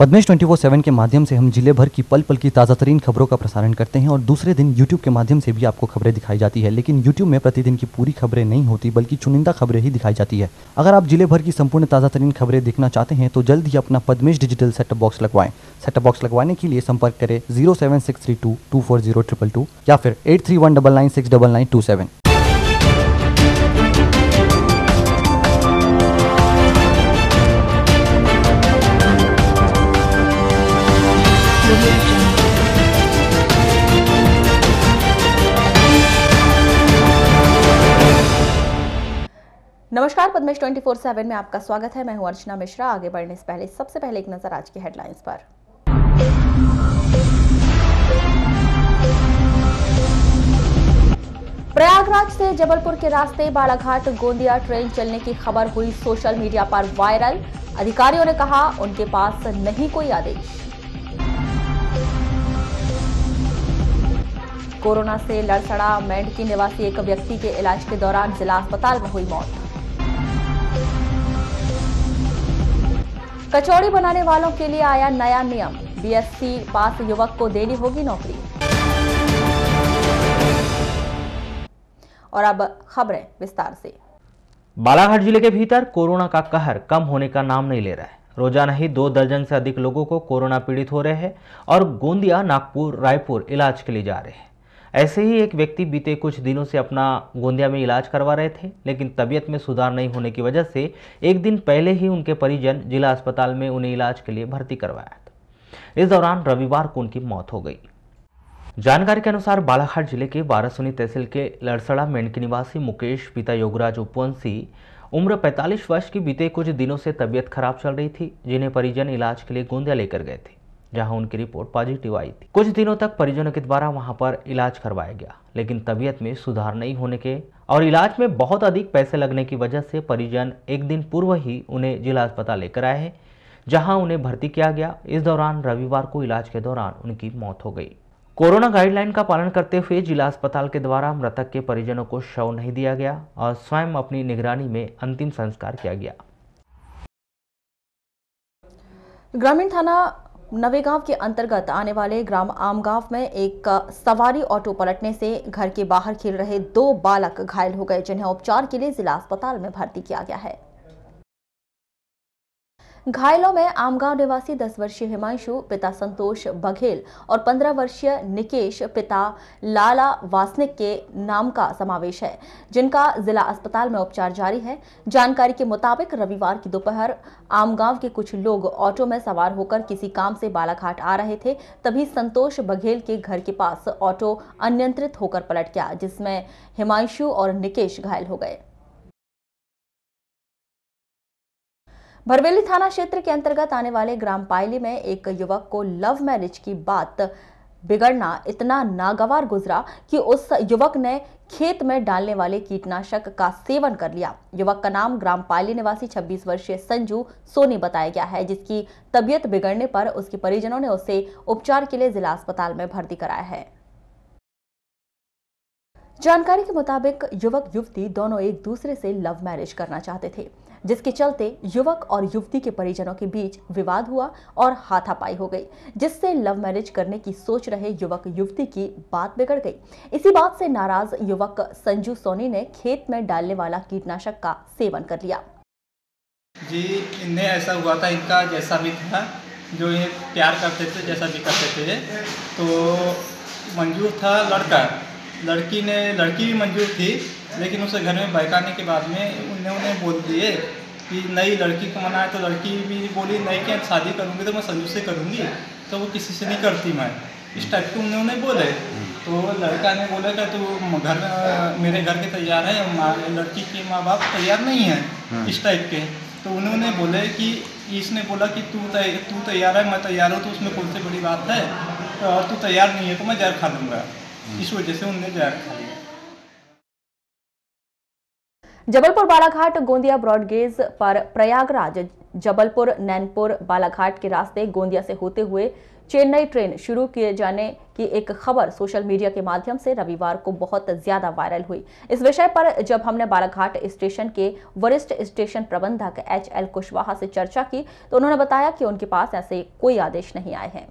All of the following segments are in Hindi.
पद्मेश 24/7 के माध्यम से हम जिले भर की पल पल की ताज़ा तरीन खबरों का प्रसारण करते हैं और दूसरे दिन YouTube के माध्यम से भी आपको खबरें दिखाई जाती है। लेकिन YouTube में प्रतिदिन की पूरी खबरें नहीं होती बल्कि चुनिंदा खबरें ही दिखाई जाती है। अगर आप जिले भर की संपूर्ण ताज़ा तरीन खबरें देखना चाहते हैं तो जल्द ही अपना पद्मेश डिजिटल सेटअप बॉक्स लगवाएं। सेटअप बॉक्स लगवाने के लिए संपर्क करें 07632240222 या फिर 8319969927। नमस्कार, पद्मेश 24/7 में आपका स्वागत है। मैं हूं अर्चना मिश्रा। आगे बढ़ने से पहले सबसे पहले एक नजर आज की हेडलाइंस पर। प्रयागराज से जबलपुर के रास्ते बालाघाट गोंदिया ट्रेन चलने की खबर हुई सोशल मीडिया पर वायरल। अधिकारियों ने कहा उनके पास नहीं कोई आदेश। कोरोना से लड़सड़ा मेंढकी निवासी एक व्यक्ति के इलाज के दौरान जिला अस्पताल में हुई मौत। कचौड़ी बनाने वालों के लिए आया नया नियम, बीएससी पास युवक को देनी होगी नौकरी। और अब खबरें विस्तार से। बालाघाट जिले के भीतर कोरोना का कहर कम होने का नाम नहीं ले रहा है। रोजाना ही 2 दर्जन से अधिक लोगों को कोरोना पीड़ित हो रहे हैं और गोंदिया, नागपुर, रायपुर इलाज के लिए जा रहे हैं। ऐसे ही एक व्यक्ति बीते कुछ दिनों से अपना गोंदिया में इलाज करवा रहे थे, लेकिन तबीयत में सुधार नहीं होने की वजह से एक दिन पहले ही उनके परिजन जिला अस्पताल में उन्हें इलाज के लिए भर्ती करवाया था। इस दौरान रविवार को उनकी मौत हो गई। जानकारी के अनुसार बालाघाट जिले के वारासुनी तहसील के लड़सड़ा मेंढकी निवासी मुकेश पिता योगराज उपवंशी उम्र 45 वर्ष की बीते कुछ दिनों से तबीयत खराब चल रही थी, जिन्हें परिजन इलाज के लिए गोंदिया लेकर गए थे, जहां उनकी रिपोर्ट पॉजिटिव आई थी। कुछ दिनों तक परिजनों के द्वारा वहां पर इलाज करवाया गया, लेकिन तबीयत में सुधार नहीं होने के और इलाज में बहुत अधिक पैसे लगने की वजह से परिजन एक दिन पूर्व ही उन्हें जिला अस्पताल लेकर आए हैं, जहां उन्हें भर्ती किया गया। इस दौरान रविवार को इलाज के दौरान उनकी मौत हो गई। कोरोना गाइडलाइन का पालन करते हुए जिला अस्पताल के द्वारा मृतक के परिजनों को शव नहीं दिया गया और स्वयं अपनी निगरानी में अंतिम संस्कार किया गया। ग्रामीण थाना नवेगांव के अंतर्गत आने वाले ग्राम आमगांव में एक सवारी ऑटो पलटने से घर के बाहर खेल रहे 2 बालक घायल हो गए, जिन्हें उपचार के लिए जिला अस्पताल में भर्ती किया गया है। घायलों में आमगांव निवासी 10 वर्षीय हिमांशु, पिता संतोष बघेल और 15 वर्षीय निकेश, पिता लाला वासनिक के नाम का समावेश है, जिनका जिला अस्पताल में उपचार जारी है। जानकारी के मुताबिक रविवार की दोपहर आमगांव के कुछ लोग ऑटो में सवार होकर किसी काम से बालाघाट आ रहे थे, तभी संतोष बघेल के घर के पास ऑटो अनियंत्रित होकर पलट गया, जिसमें हिमांशु और निकेश घायल हो गए। भरवेली थाना क्षेत्र के अंतर्गत आने वाले ग्राम पायली में एक युवक को लव मैरिज की बात बिगड़ना इतना नागवार गुजरा कि उस युवक ने खेत में डालने वाले कीटनाशक का सेवन कर लिया। युवक का नाम ग्राम पायली निवासी 26 वर्षीय संजू सोनी बताया गया है, जिसकी तबीयत बिगड़ने पर उसके परिजनों ने उसे उपचार के लिए जिला अस्पताल में भर्ती कराया है। जानकारी के मुताबिक युवक युवती दोनों एक दूसरे से लव मैरिज करना चाहते थे, जिसके चलते युवक और युवती के परिजनों के बीच विवाद हुआ और हाथापाई हो गई, जिससे लव मैरिज करने की सोच रहे युवक युवती की बात बिगड़ गई। इसी बात से नाराज युवक संजू सोनी ने खेत में डालने वाला कीटनाशक का सेवन कर लिया। जी, इन्हें ऐसा हुआ था, इनका जैसा भी था, जो ये प्यार करते थे, जैसा भी करते थे, तो मंजूर था लड़का, लड़की भी मंजूर थी, लेकिन उसे घर में बहकाने के बाद में उन्हें बोल दिए कि नई लड़की को मना है, तो लड़की भी बोली नहीं कि शादी करूँगी तो मैं संजू से करूँगी, तो वो किसी से नहीं करती मैं, इस टाइप के उन्हें बोले। तो लड़का ने बोला कि तू मेरे घर के तैयार है, लड़की के माँ बाप तैयार नहीं है, इस टाइप के। तो उन्होंने बोले कि इसने बोला कि तू तैयार है, मैं तैयार हूँ, तो उसमें कौन सी बड़ी बात है, और तू तैयार नहीं है तो मैं जहर खा लूँगा। इस वजह से उन्होंने जहर खा लिया। जबलपुर बालाघाट गोंदिया ब्रॉडगेज पर प्रयागराज जबलपुर नैनपुर बालाघाट के रास्ते गोंदिया से होते हुए चेन्नई ट्रेन शुरू किए जाने की एक खबर सोशल मीडिया के माध्यम से रविवार को बहुत ज्यादा वायरल हुई। इस विषय पर जब हमने बालाघाट स्टेशन के वरिष्ठ स्टेशन प्रबंधक HL कुशवाहा से चर्चा की तो उन्होंने बताया कि उनके पास ऐसे कोई आदेश नहीं आए हैं।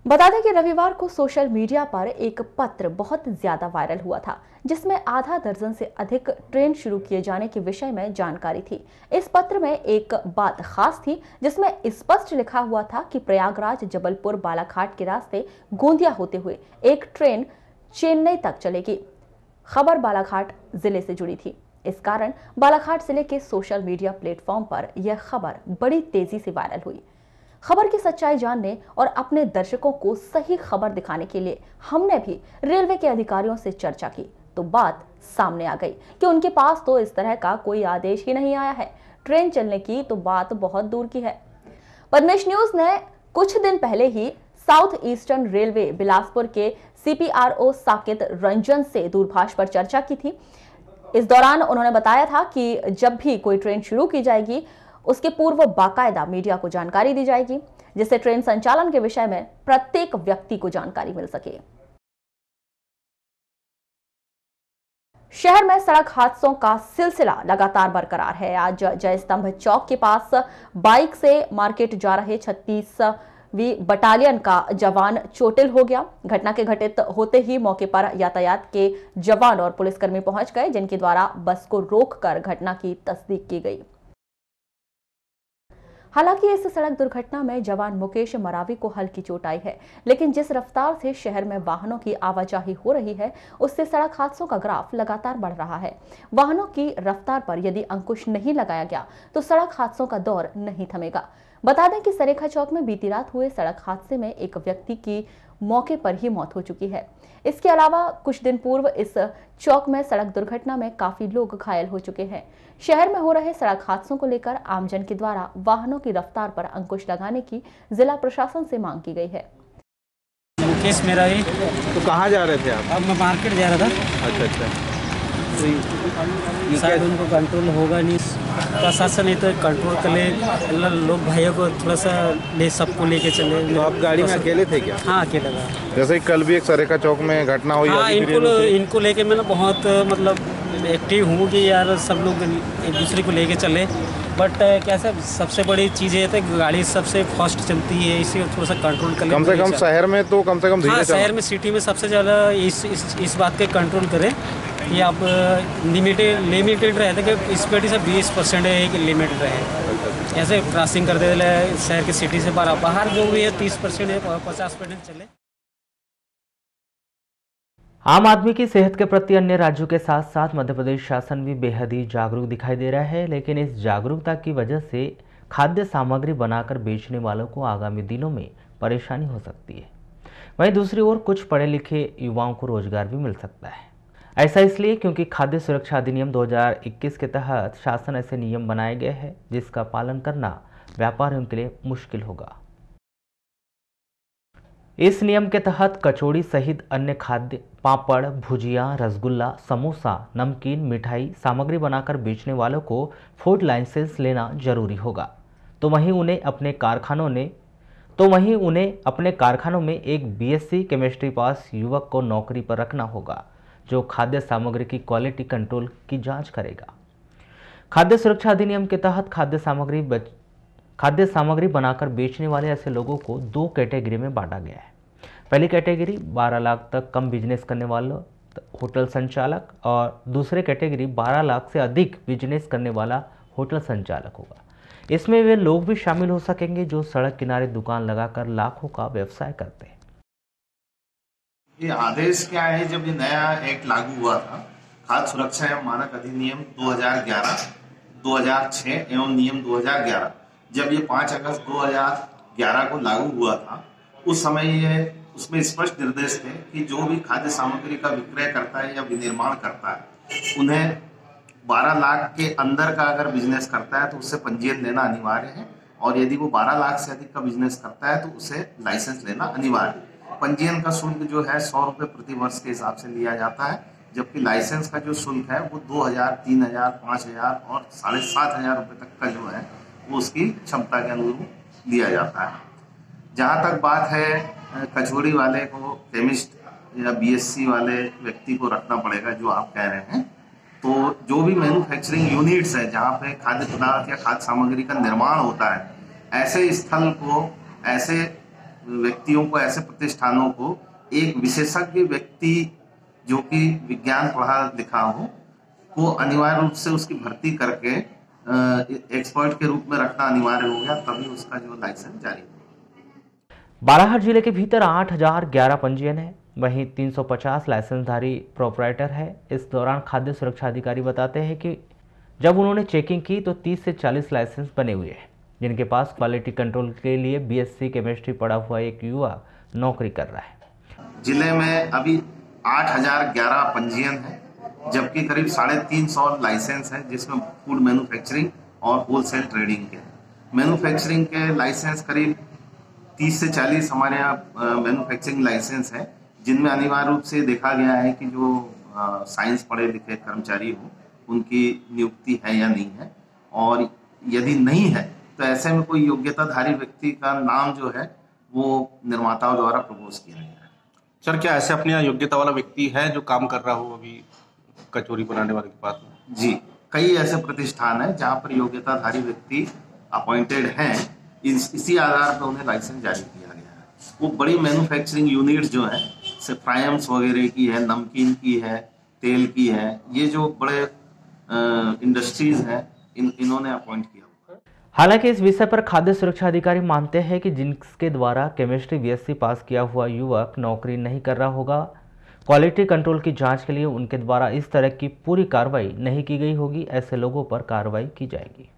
बता दें कि रविवार को सोशल मीडिया पर एक पत्र बहुत ज्यादा वायरल हुआ था जिसमें आधा दर्जन से अधिक ट्रेन शुरू किए जाने के विषय में जानकारी थी। इस पत्र में एक बात खास थी जिसमें स्पष्ट लिखा हुआ था कि प्रयागराज जबलपुर बालाघाट के रास्ते गोंदिया होते हुए एक ट्रेन चेन्नई तक चलेगी। खबर बालाघाट जिले से जुड़ी थी। इस कारण बालाघाट जिले के सोशल मीडिया प्लेटफॉर्म पर यह खबर बड़ी तेजी से वायरल हुई। खबर की सच्चाई जानने और अपने दर्शकों को सही खबर दिखाने के लिए हमने भी रेलवे के अधिकारियों से चर्चा की तो बात सामने आ गई कि उनके पास तो इस तरह का कोई आदेश ही नहीं आया है। ट्रेन चलने की तो बात बहुत दूर की है। पद्मेश न्यूज ने कुछ दिन पहले ही साउथ ईस्टर्न रेलवे बिलासपुर के CPRO साकेत रंजन से दूरभाष पर चर्चा की थी। इस दौरान उन्होंने बताया था कि जब भी कोई ट्रेन शुरू की जाएगी उसके पूर्व बाकायदा मीडिया को जानकारी दी जाएगी जिससे ट्रेन संचालन के विषय में प्रत्येक व्यक्ति को जानकारी मिल सके। शहर में सड़क हादसों का सिलसिला लगातार बरकरार है। आज जय स्तंभ चौक के पास बाइक से मार्केट जा रहे 36वीं बटालियन का जवान चोटिल हो गया। घटना के घटित होते ही मौके पर यातायात के जवान और पुलिसकर्मी पहुंच गए जिनके द्वारा बस को रोककर घटना की तस्दीक की गई। हालांकि इस सड़क दुर्घटना में जवान मुकेश मरावी को हल्की चोट आई है, लेकिन जिस रफ्तार से शहर में वाहनों की आवाजाही हो रही है उससे सड़क हादसों का ग्राफ लगातार बढ़ रहा है। वाहनों की रफ्तार पर यदि अंकुश नहीं लगाया गया तो सड़क हादसों का दौर नहीं थमेगा। बता दें कि सरेखा चौक में बीती रात हुए सड़क हादसे में एक व्यक्ति की मौके पर ही मौत हो चुकी है। इसके अलावा कुछ दिन पूर्व इस चौक में सड़क दुर्घटना में काफी लोग घायल हो चुके हैं। शहर में हो रहे सड़क हादसों को लेकर आमजन के द्वारा वाहनों की रफ्तार पर अंकुश लगाने की जिला प्रशासन से मांग की गई है। मुकेश मेरा ही। तो कहाँ जा रहे थे आप? अब मैं मार्केट जा रहा था। अच्छा। तो शायद उनको कंट्रोल होगा नहीं, प्रशासन नहीं तो कंट्रोल कर ले, लोग भाइयों को थोड़ा सा ले सबको लेके चले। तो आप गाड़ी में अकेले थे क्या? हाँ अकेला था। जैसे कल भी एक सरेखा चौक में घटना हुई। हाँ इनको लेके मैं बहुत मतलब एक्टिव हूँ कि यार सब लोग एक दूसरे को लेके चले। बट कैसे सबसे बड़ी चीज़ ये है कि गाड़ी सबसे फास्ट चलती है, इसी थोड़ा सा कंट्रोल कर ले। कम से कम शहर में तो कम से कम धीरे चलना। शहर में सिटी में सबसे ज़्यादा इस बात के कंट्रोल करें कि आप लिमिटेड रहते कि स्पीड से 20% है कि लिमिटेड रहे। ऐसे क्रॉसिंग करते शहर की सिटी से बाहर जो भी है 30% है 50% चले। आम आदमी की सेहत के प्रति अन्य राज्यों के साथ साथ मध्य प्रदेश शासन भी बेहद ही जागरूक दिखाई दे रहा है, लेकिन इस जागरूकता की वजह से खाद्य सामग्री बनाकर बेचने वालों को आगामी दिनों में परेशानी हो सकती है। वहीं दूसरी ओर कुछ पढ़े लिखे युवाओं को रोजगार भी मिल सकता है। ऐसा इसलिए क्योंकि खाद्य सुरक्षा अधिनियम 2021 के तहत शासन ऐसे नियम बनाए गए हैं जिसका पालन करना व्यापारियों के लिए मुश्किल होगा। इस नियम के तहत कचौड़ी सहित अन्य खाद्य, पापड़, भुजिया, रसगुल्ला, समोसा, नमकीन, मिठाई सामग्री बनाकर बेचने वालों को फूड लाइसेंस लेना जरूरी होगा। तो वहीं उन्हें अपने कारखानों में एक BSc केमिस्ट्री पास युवक को नौकरी पर रखना होगा जो खाद्य सामग्री की क्वालिटी कंट्रोल की जांच करेगा। खाद्य सुरक्षा अधिनियम के तहत खाद्य सामग्री बनाकर बेचने वाले ऐसे लोगों को 2 कैटेगरी में बांटा गया है। पहली कैटेगरी 12 लाख तक कम बिजनेस करने वाला होटल संचालक और दूसरी कैटेगरी 12 लाख से अधिक बिजनेस करने वाला होटल संचालक होगा। इसमें वे लोग भी शामिल हो सकेंगे जो सड़क किनारे दुकान लगाकर लाखों का व्यवसाय करते हैं। ये आदेश क्या है? जब ये नया एक्ट लागू हुआ था, खाद्य सुरक्षा एवं मानक अधिनियम 2011, 2006 एवं नियम 2011, जब ये 5 अगस्त 2011 को लागू हुआ था, उस समय उसमें स्पष्ट निर्देश थे कि जो भी खाद्य सामग्री का विक्रय करता है या विनिर्माण करता है उन्हें 12 लाख के अंदर का अगर बिजनेस करता है तो उससे पंजीयन लेना अनिवार्य है, और यदि वो 12 लाख से अधिक का बिजनेस करता है तो उसे लाइसेंस लेना अनिवार्य है। पंजीयन का शुल्क जो है 100 रुपये प्रति वर्ष के हिसाब से लिया जाता है, जबकि लाइसेंस का जो शुल्क है वो 2000, 3000, 5000 और 7500 रुपये तक का जो है वो उसकी क्षमता के अनुरूप लिया जाता है। जहाँ तक बात है कचौड़ी वाले को, केमिस्ट या बीएससी वाले व्यक्ति को रखना पड़ेगा जो आप कह रहे हैं, तो जो भी मैन्युफैक्चरिंग यूनिट्स है जहाँ पे खाद्य पदार्थ या खाद्य सामग्री का निर्माण होता है, ऐसे स्थल को, ऐसे व्यक्तियों को, ऐसे प्रतिष्ठानों को एक विशेषज्ञ व्यक्ति जो कि विज्ञान पढ़ा लिखा हो को अनिवार्य रूप से उसकी भर्ती करके एक्सपर्ट के रूप में रखना अनिवार्य हो गया, तभी उसका जो लाइसेंस जारी हो। बालाघाट जिले के भीतर 8011 पंजीयन है, वहीं 350 लाइसेंसधारी प्रोपराइटर है। इस दौरान खाद्य सुरक्षा अधिकारी बताते हैं कि जब उन्होंने चेकिंग की तो 30 से 40 लाइसेंस बने हुए हैं, जिनके पास क्वालिटी कंट्रोल के लिए बीएससी केमिस्ट्री पढ़ा हुआ एक युवा नौकरी कर रहा है। जिले में अभी 8011 पंजीयन है, जबकि करीब 350 लाइसेंस है, जिसमें फूड मैन्युफैक्चरिंग और होलसेल ट्रेडिंग के। मैन्युफैक्चरिंग के लाइसेंस करीब 30 से 40 हमारे यहाँ मैन्युफैक्चरिंग लाइसेंस है, जिनमें अनिवार्य रूप से देखा गया है कि जो साइंस पढ़े लिखे कर्मचारी हो उनकी नियुक्ति है या नहीं है, और यदि नहीं है तो ऐसे में कोई योग्यताधारी व्यक्ति का नाम जो है वो निर्माताओं द्वारा प्रपोज किया गया है। सर, क्या ऐसे अपने यहाँ योग्यता वाला व्यक्ति है जो काम कर रहा हो अभी कचौरी बनाने वाले के पास में? जी, कई ऐसे प्रतिष्ठान है जहाँ पर योग्यताधारी व्यक्ति अपॉइंटेड हैं, इसी आधार पर उन्हें लाइसेंस जारी किया गया है। वो बड़ी मैन्युफैक्चरिंग यूनिट्स जो है, जैसे फ्रायम्स वगैरह की है, नमकीन की है, तेल की है, ये जो बड़े इंडस्ट्रीज हैं इन्होंने अपॉइंट किया। हालांकि इस विषय पर खाद्य सुरक्षा अधिकारी मानते हैं कि जिनके द्वारा केमिस्ट्री बीएससी पास किया हुआ युवक नौकरी नहीं कर रहा होगा, क्वालिटी कंट्रोल की जांच के लिए उनके द्वारा इस तरह की पूरी कार्रवाई नहीं की गई होगी। ऐसे लोगों पर कार्रवाई की जाएगी।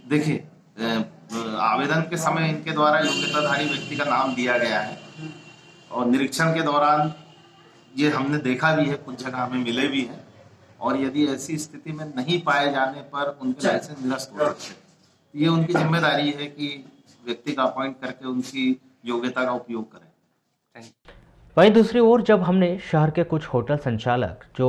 देखिए, आवेदन के समय इनके द्वारा योग्यताधारी व्यक्ति का नाम दिया गया है, और निरीक्षण के दौरान ये हमने देखा भी है, कुछ जगह हमें मिले भी हैं, और यदि ऐसी स्थिति में नहीं पाए जाने पर उनके लाइसेंस निरस्त हो सकते हैं। ये उनकी जिम्मेदारी है कि व्यक्ति का अपॉइंट करके उनकी योग्यता का उपयोग करें। वहीं दूसरी ओर जब हमने शहर के कुछ होटल संचालक जो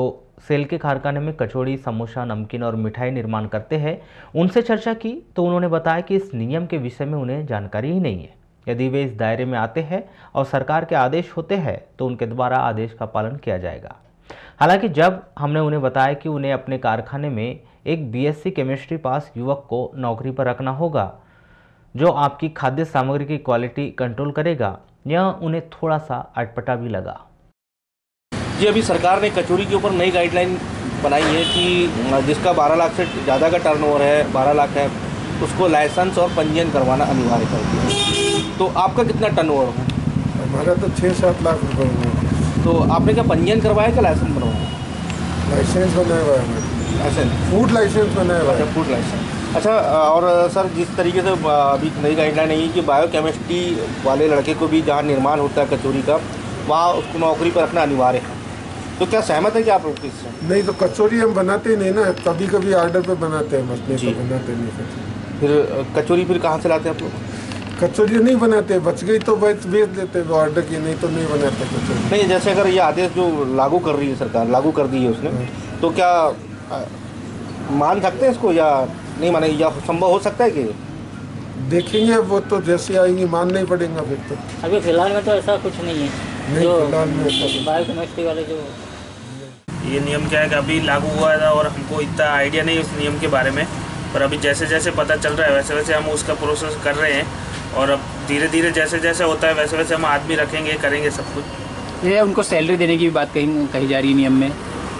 सेल के कारखाने में कचौड़ी, समोसा, नमकीन और मिठाई निर्माण करते हैं उनसे चर्चा की तो उन्होंने बताया कि इस नियम के विषय में उन्हें जानकारी ही नहीं है। यदि वे इस दायरे में आते हैं और सरकार के आदेश होते हैं तो उनके द्वारा आदेश का पालन किया जाएगा। हालांकि जब हमने उन्हें बताया कि उन्हें अपने कारखाने में एक बीएससी केमिस्ट्री पास युवक को नौकरी पर रखना होगा जो आपकी खाद्य सामग्री की क्वालिटी कंट्रोल करेगा, यह उन्हें थोड़ा सा अटपटा भी लगा। जी, अभी सरकार ने कचौरी के ऊपर नई गाइडलाइन बनाई है कि जिसका 12 लाख से ज़्यादा का टर्नओवर है, 12 लाख है, उसको लाइसेंस और पंजीयन करवाना अनिवार्य कर दिया है। तो आपका कितना टर्नओवर है? हमारा तो 6-7 लाख रुपये हुए। तो आपने क्या पंजीयन करवाया क्या लाइसेंस बनवाया? लाइसेंस बनाया हुआ है, लाइसेंस फूड लाइसेंस बनाया हुआ है। Food license. अच्छा, और सर जिस तरीके से अभी नई गाइडलाइन है कि बायोकेमिस्ट्री वाले लड़के को भी जहाँ निर्माण होता है कचौरी का, वहाँ उसको नौकरी पर रखना अनिवार्य है, तो क्या सहमत है कि आप लोग इससे? नहीं, तो कचौरी हम बनाते ही नहीं ना, कभी कभी ऑर्डर पे बनाते हैं, बस नहीं तो बनाते नहीं। फिर कचौरी फिर कहाँ से लाते हैं आप लोग? कचौरी नहीं बनाते, बच गई तो बेच देते हैं ऑर्डर की, नहीं तो नहीं बनाते कचौरी। नहीं, जैसे अगर ये आदेश जो लागू कर रही है सरकार, लागू कर दी है उसने, तो क्या मान सकते हैं इसको या नहीं माने, या संभव हो सकता है कि? देखेंगे वो तो, जैसे आएंगे मानना ही पड़ेगा फिर तो। अभी फिलहाल में तो ऐसा कुछ नहीं है। नहीं, फिलहाल में बायोकेमिस्ट्री वाले जो ये नियम क्या है कि अभी लागू हुआ था और हमको इतना आइडिया नहीं उस नियम के बारे में, पर अभी जैसे जैसे पता चल रहा है वैसे वैसे हम उसका प्रोसेस कर रहे हैं, और अब धीरे धीरे जैसे जैसे होता है वैसे वैसे हम आदमी रखेंगे, करेंगे सब कुछ। ये उनको सैलरी देने की भी बात कही जा रही है नियम में।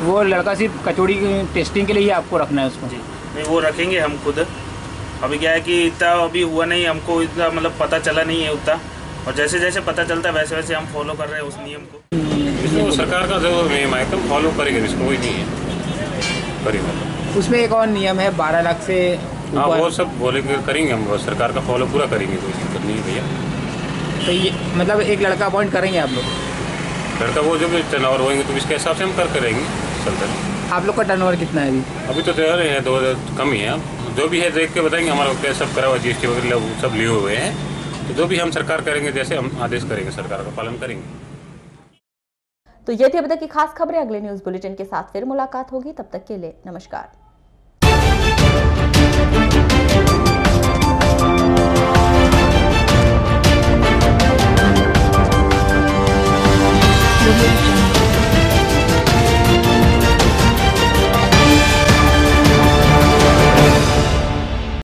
वो लड़का सिर्फ कचौड़ी की टेस्टिंग के लिए ही आपको रखना है उसको? जी नहीं, वो रखेंगे हम खुद। अभी क्या है कि इतना अभी हुआ नहीं, हमको इतना मतलब पता चला नहीं है उतना, और जैसे जैसे पता चलता है वैसे वैसे हम फॉलो कर रहे हैं उस नियम को। इसमें सरकार का जो नियम है तो फॉलो करेंगे, इसको कोई नहीं है करेंगे। उसमें एक और नियम है 12 लाख से ऊपर। हाँ, वो सब बोलेंगे, करेंगे हम, सरकार का फॉलो पूरा करेंगे, कोई दिक्कत नहीं है भैया। तो ये मतलब एक लड़का अपॉइंट करेंगे आप लोग? लड़का वो जो भी टर्नओवर होंगे तो इसके हिसाब से हम कर करेंगे, चलता है। आप लोग का टर्नओवर कितना है अभी? अभी तो दे रहे हैं, 2 कम ही है, जो भी है देख के बताएंगे। हमारा क्या सब करा हुआ जीएसटी वगैरह सब लिए हुए हैं, तो जो भी हम सरकार करेंगे जैसे हम आदेश करेंगे सरकार का पालन करेंगे। तो ये थी अभी तक की खास खबरें। अगले न्यूज बुलेटिन के साथ फिर मुलाकात होगी, तब तक के लिए नमस्कार।